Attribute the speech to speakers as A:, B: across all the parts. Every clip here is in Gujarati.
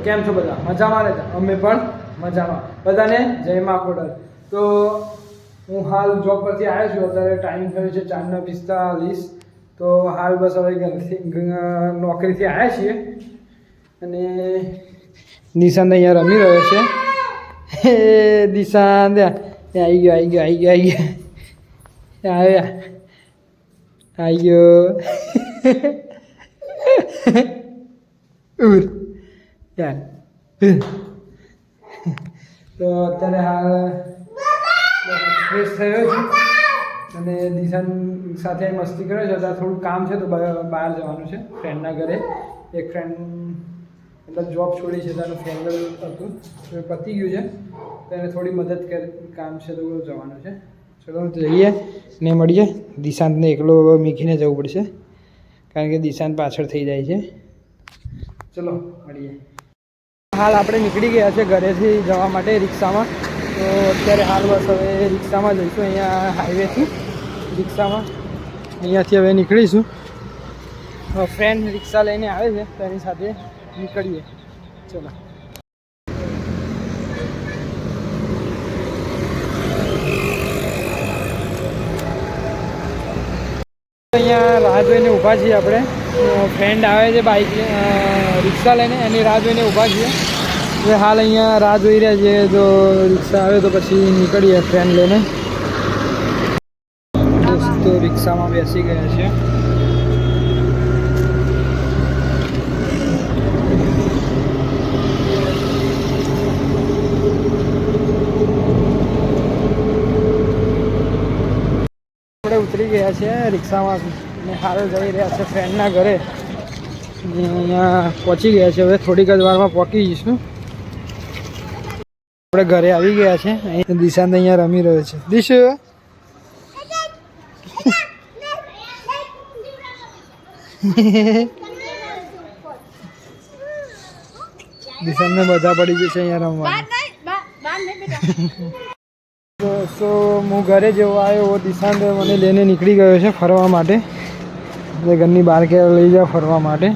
A: કેમ છો બધા? મજામાં ને? અમે પણ મજામાં. બધાને જય મા ખોડલ. તો હું હાલ જોબ પરથી આવ્યો છું. અત્યારે ટાઈમ થયો છે 4:45. તો હાલ બસ હવે નોકરીથી આવ્યા છીએ અને નિશાંત અહીંયા રમી રહ્યો છે. હે નિશાંત આવી ગયો ઉર યાર. તો અત્યારે હાલ ફ્રેશ થયો છું અને દિશાન સાથે મસ્તી કરે છે. અત્યારે થોડું કામ છે તો બહાર જવાનું છે ફ્રેન્ડના ઘરે. એક ફ્રેન્ડ મતલબ જોબ છોડી છે તારું ફેરવેલ હતું તો પતી ગયું છે તો એને થોડી મદદ કામ છે તો જવાનું છે. ચલો જઈએ ને મળીએ. દિશાંતને એકલો મીકીને જવું પડશે કારણ કે દિશાંત પાછળ થઈ જાય છે. ચલો મળીએ. હાલ આપણે નીકળી ગયા છે ઘરેથી જવા માટે રિક્ષામાં. તો અત્યારે હાલ બસ હવે રિક્ષામાં જઈશું. અહીંયા હાઈવેથી રિક્ષામાં અહીંયાથી હવે નીકળીશું. ફ્રેન્ડ રિક્ષા લઈને આવે છે તો એની સાથે નીકળીએ. ચલો અહીંયા રાહ જોઈને ઊભા છીએ આપણે. ફ્રેન્ડ આવે છે બાઇક રિક્ષા લઈને, એની રાહ જોઈને ઊભા છીએ. એ હાલ અહીંયા રાહ જોઈ રહ્યા છીએ. જો રિક્ષા આવે તો પછી નીકળીએ ફ્રેન્ડ લઈને. દોસ્તો રિક્ષામાં બેસી ગયા છે. આપણે ઉતરી ગયા છે રિક્ષામાં ને હાલ જઈ રહ્યા છે ફ્રેન્ડના ઘરે. અહીંયા પહોંચી ગયા છે. હવે થોડીક જ વારમાં પહોંચી જઈશું. આપણે ઘરે આવી ગયા છે. અહીં દિશાંત અહીંયા રમી રહ્યો છે. દિશુ દિશાંતને મજા પડી ગઈ છે અહીંયા રમવાની. તો હું ઘરે જેવો આવ્યો દિશાંત મને લઈને નીકળી ગયો છે ફરવા માટે. ઘરની બહાર કે લઈ જાઓ ફરવા માટે.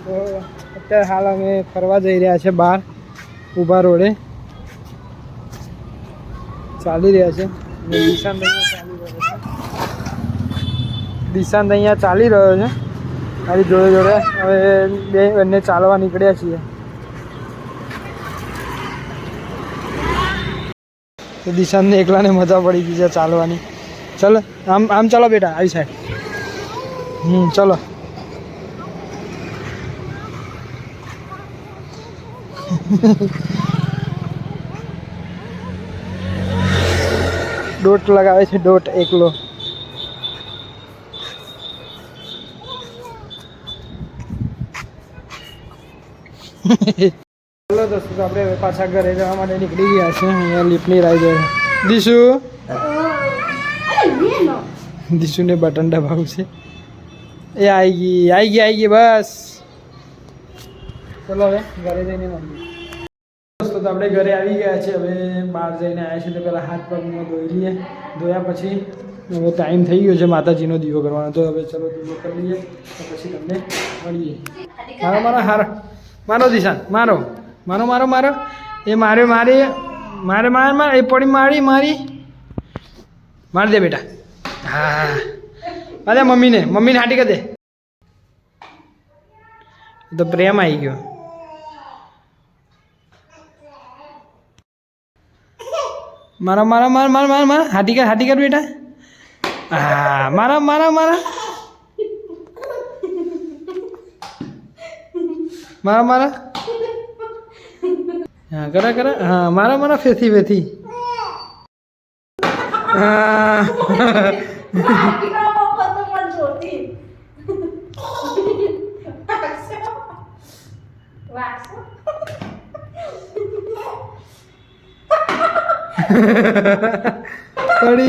A: તો અત્યારે હાલ અમે ફરવા જઈ રહ્યા છે બહાર ઊભા રોડે ચાલી રહ્યા છે. દિશાંત અહીંયા ચાલી રહ્યો છે મારી જોડે જોડે. હવે બંને ચાલવા નીકળ્યા છીએ. તો દિશાંતને એકલાને મજા પડી ગઈ છે ચાલવાની. ચલો આમ ચાલો બેટા, આવી સાઈડ. ચલો ડોટ લગાવે છે, ડોટ એકલો. ચલો દોસ્તો આપણે પાછા ઘરે જવા માટે નીકળી ગયા છે. અહીંયા લિફ્ટની રાહ જોઈએ. દિશુને બટન દબાવું છે. એ આવી ગઈ બસ. ચલો હવે ઘરે જઈને મળીએ. દોસ્તો તો આપણે ઘરે આવી ગયા છે. હવે બહાર જઈને આવ્યા છીએ તો પહેલાં હાથ પગમાં ધોઈ લઈએ. ધોયા પછી હવે ટાઈમ થઈ ગયો છે માતાજીનો દીવો કરવાનો. તો હવે ચલો દીવો કરી લઈએ તો પછી તમને મળીએ. મારો દિશાંત મારો એ મારે એ પડી મારી દે બેટા. હા અરે મમ્મીને હાટી કરી દે. તો પ્રેમ આવી ગયો. મારા હાટી કર બેટા. હા મારા મારા હા કરા હા મારા ફેથી હા.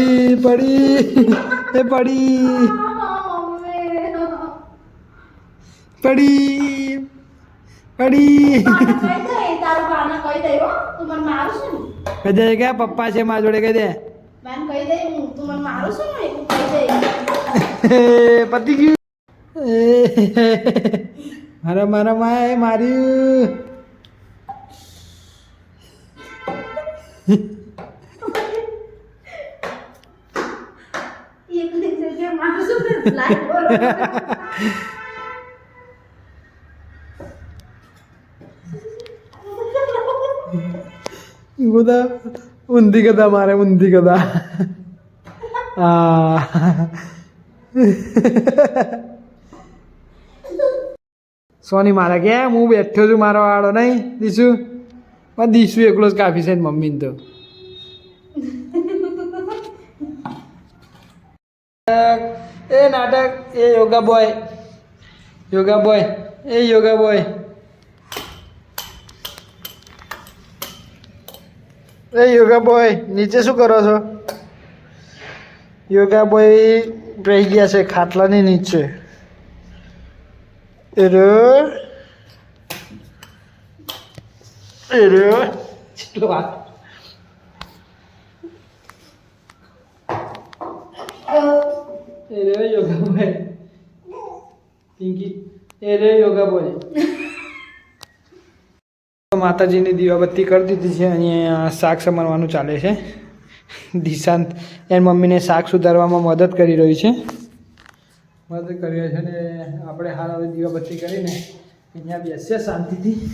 A: પડી કહી દે કે પપ્પા છે મારા જોડે કહી દે.
B: મેં કહી દે હું તું મને મારું છું ને એકલું કહી દે
A: પતિ ગયું મારા મારા માએ માર્યું
B: એકલી જગ્યાએ મારું છું ને લાઈટ બોલો
A: બધા ઊંધી ગદા મારે ઊંધી ગદા સોની મારા કે હું બેઠો છું મારો વાળો નહીં દીશુ પણ દીશુ એકલો જ કાફી છે ને મમ્મીને તો એ નાટક એ યોગા બોય એ યોગા બોય એ યોગા બોય નીચે શું કરો છો યોગા બોય રહી ગયા છે ખાટલાની નીચે ચલો વાત યોગા બોય પિંકી યોગા બોય માતાજીની દીવાબત્તી કરી દીધી છે અહીંયા શાક સમારવાનું ચાલે છે દિશાંત એની મમ્મીને શાક સુધારવામાં મદદ કરી રહી છે મદદ કરી રહી છે ને આપણે હાલ હવે દીવાબત્તી કરીને અહીંયા બેસીએ શાંતિથી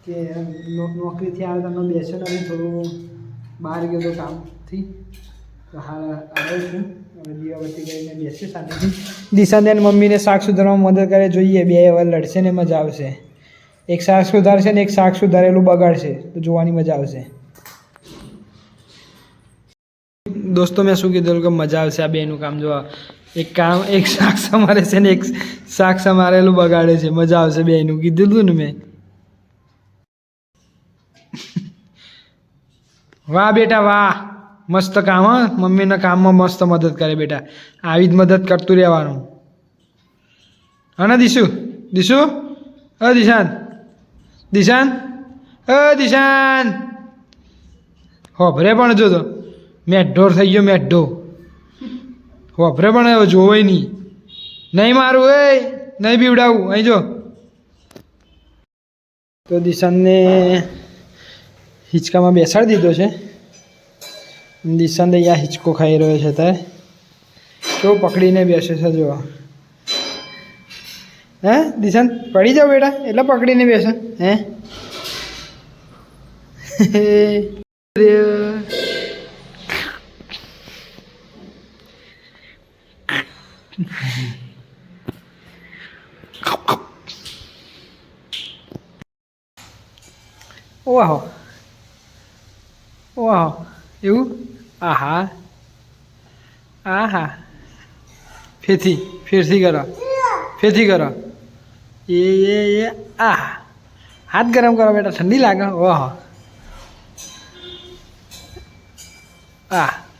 A: કે નોકરીથી આવે તમે બેસે નથી થોડું બહાર ગયો તો કામથી તો હાલ આવ્યો છું હવે દીવાબત્તી કરીને બેસીએ શાંતિથી દિશાંત એની મમ્મીને શાક સુધારવામાં મદદ કરે જોઈએ બે હવે લડશે ને મજા આવશે એક શાક સુધારશે ને એક શાક સુધારેલું બગાડશે તો જોવાની મજા આવશે દોસ્તો મેં શું કીધું કે મજા આવશે આ બેનું કામ જોવા એક શાક સમારે છે ને એક શાક સમારેલું બગાડે છે મજા આવશે બેનું કીધું હતું ને મેં વાહ બેટા વાહ મસ્ત કામ હા મમ્મીના કામમાં મસ્ત મદદ કરે બેટા આવી જ મદદ કરતું રહેવાનું હા ને દીશુ દિશાન હોભરે પણ જોતો મેઢો થઈ ગયો મેઢો હોભરે પણ હવે જોવાય નહીં મારું એ નહીં બીવડાવું અહીં જો તો દિશાનને હિંચકામાં બેસાડી દીધો છે દિશાન અહીંયા હિંચકો ખાઈ રહ્યો છે ત્યારે કેવું પકડીને બેસે છે જો હે દિશાન પડી જાવ બેટા એટલે પકડીને બેસે હે વાહ એવું આહા ફેરથી કરો એ હાથ ગરમ કરો બેટા ઠંડી લાગે ઓહો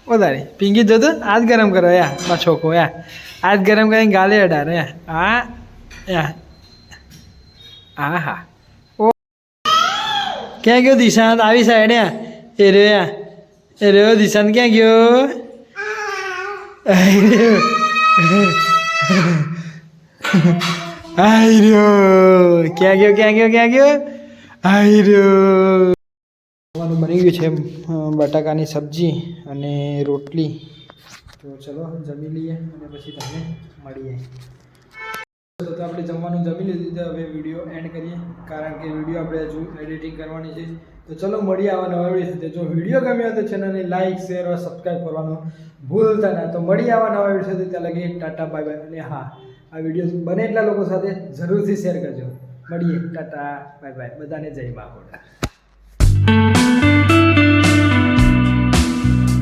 A: વધારે પિંકી જોતો હાથ ગરમ કરો મા છોકો હાથ ગરમ કરીને ગાલે અડાર હા ઓ ક્યાં ગયો દિશાંત આવી સાઈડ એ રહ્યો દિશાંત ક્યાં ગયો ક્યાં ગયો ખાવાનું બની ગયું છે બટાકાની સબ્જી અને રોટલી તો ચલો જમી લઈએ અને પછી તમને મળીએ તો આપણે જમવાનું જમી લીધું હવે વિડીયો એન્ડ કરીએ કારણ કે વિડીયો આપણે હજુ એડિટિંગ કરવાની છે તો ચલો મળીએ આવા નવા વિડીયો સાથે જો વિડીયો ગમ્યો તો ચેનલને લાઇક શેર અને સબસ્ક્રાઈબ કરવાનું ભૂલતા ના તો મળીએ આવા નવા વિડીયો સાથે ત્યાં લગી ટાટા બાય બાય અને હા આ વિડીયો બને એટલા લોકો સાથે જરૂરથી શેર કરજો મળીએ ટાટા બાય બાય બધાને જય બાપોટા